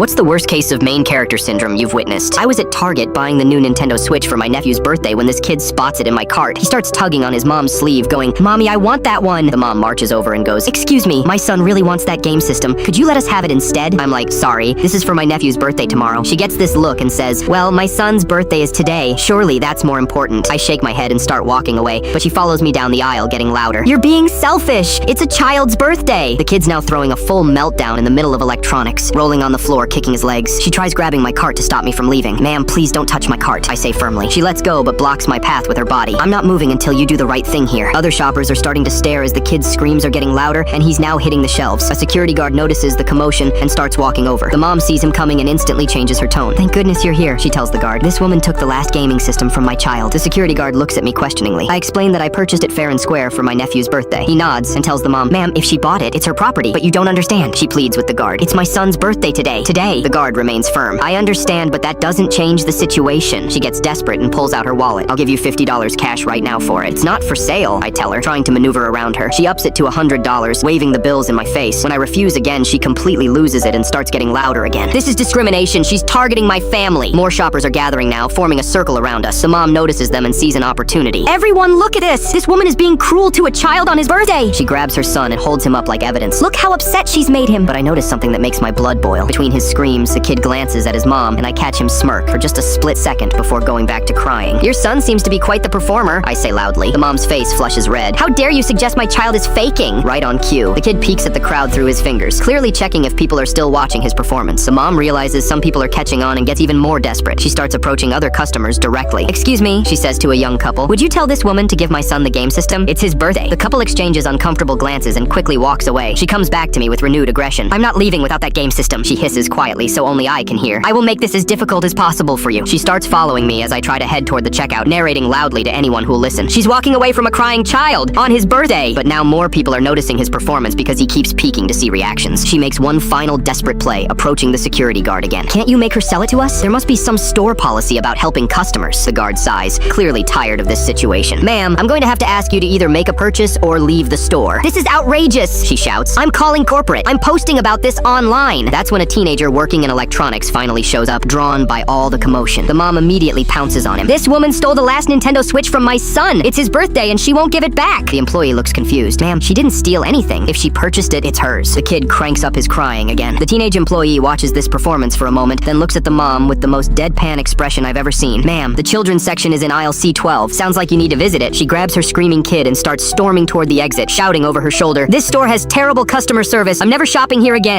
What's the worst case of main character syndrome you've witnessed? I was at Target buying the new Nintendo Switch for my nephew's birthday when this kid spots it in my cart. He starts tugging on his mom's sleeve, going, "Mommy, I want that one." The mom marches over and goes, "Excuse me, my son really wants that game system. Could you let us have it instead?" I'm like, "Sorry, this is for my nephew's birthday tomorrow." She gets this look and says, "Well, my son's birthday is today. Surely that's more important." I shake my head and start walking away, but she follows me down the aisle, getting louder. "You're being selfish. It's a child's birthday." The kid's now throwing a full meltdown in the middle of electronics, rolling on the floor, kicking his legs. She tries grabbing my cart to stop me from leaving. "Ma'am, please don't touch my cart," I say firmly. She lets go but blocks my path with her body. "I'm not moving until you do the right thing here." Other shoppers are starting to stare as the kid's screams are getting louder, and he's now hitting the shelves. A security guard notices the commotion and starts walking over. The mom sees him coming and instantly changes her tone. "Thank goodness you're here," she tells the guard. "This woman took the last gaming system from my child." The security guard looks at me questioningly. I explain that I purchased it fair and square for my nephew's birthday. He nods and tells the mom, "Ma'am, if she bought it, it's her property." "But you don't understand," she pleads with the guard. "It's my son's birthday today." Today. The guard remains firm. "I understand, but that doesn't change the situation." She gets desperate and pulls out her wallet. "I'll give you $50 cash right now for it." "It's not for sale," I tell her, trying to maneuver around her. She ups it to $100, waving the bills in my face. When I refuse again, she completely loses it and starts getting louder again. "This is discrimination. She's targeting my family." More shoppers are gathering now, forming a circle around us. The mom notices them and sees an opportunity. "Everyone, look at this! This woman is being cruel to a child on his birthday!" She grabs her son and holds him up like evidence. "Look how upset she's made him." But I notice something that makes my blood boil. Between his screams, the kid glances at his mom, and I catch him smirk for just a split second before going back to crying. "Your son seems to be quite the performer," I say loudly. The mom's face flushes red. "How dare you suggest my child is faking?" Right on cue. The kid peeks at the crowd through his fingers, clearly checking if people are still watching his performance. The mom realizes some people are catching on and gets even more desperate. She starts approaching other customers directly. "Excuse me," she says to a young couple. "Would you tell this woman to give my son the game system? It's his birthday." The couple exchanges uncomfortable glances and quickly walks away. She comes back to me with renewed aggression. "I'm not leaving without that game system," she hisses quietly so only I can hear. "I will make this as difficult as possible for you." She starts following me as I try to head toward the checkout, narrating loudly to anyone who'll listen. "She's walking away from a crying child on his birthday." But now more people are noticing his performance because he keeps peeking to see reactions. She makes one final desperate play, approaching the security guard again. "Can't you make her sell it to us? There must be some store policy about helping customers." The guard sighs, clearly tired of this situation. "Ma'am, I'm going to have to ask you to either make a purchase or leave the store." "This is outrageous," she shouts. "I'm calling corporate. I'm posting about this online." That's when a teenager working in electronics finally shows up, drawn by all the commotion. The mom immediately pounces on him. "This woman stole the last Nintendo Switch from my son. It's his birthday and she won't give it back." The employee looks confused. "Ma'am, she didn't steal anything. If she purchased it, it's hers." The kid cranks up his crying again. The teenage employee watches this performance for a moment, then looks at the mom with the most deadpan expression I've ever seen. "Ma'am, the children's section is in aisle C12. Sounds like you need to visit it." She grabs her screaming kid and starts storming toward the exit, shouting over her shoulder, "This store has terrible customer service. I'm never shopping here again."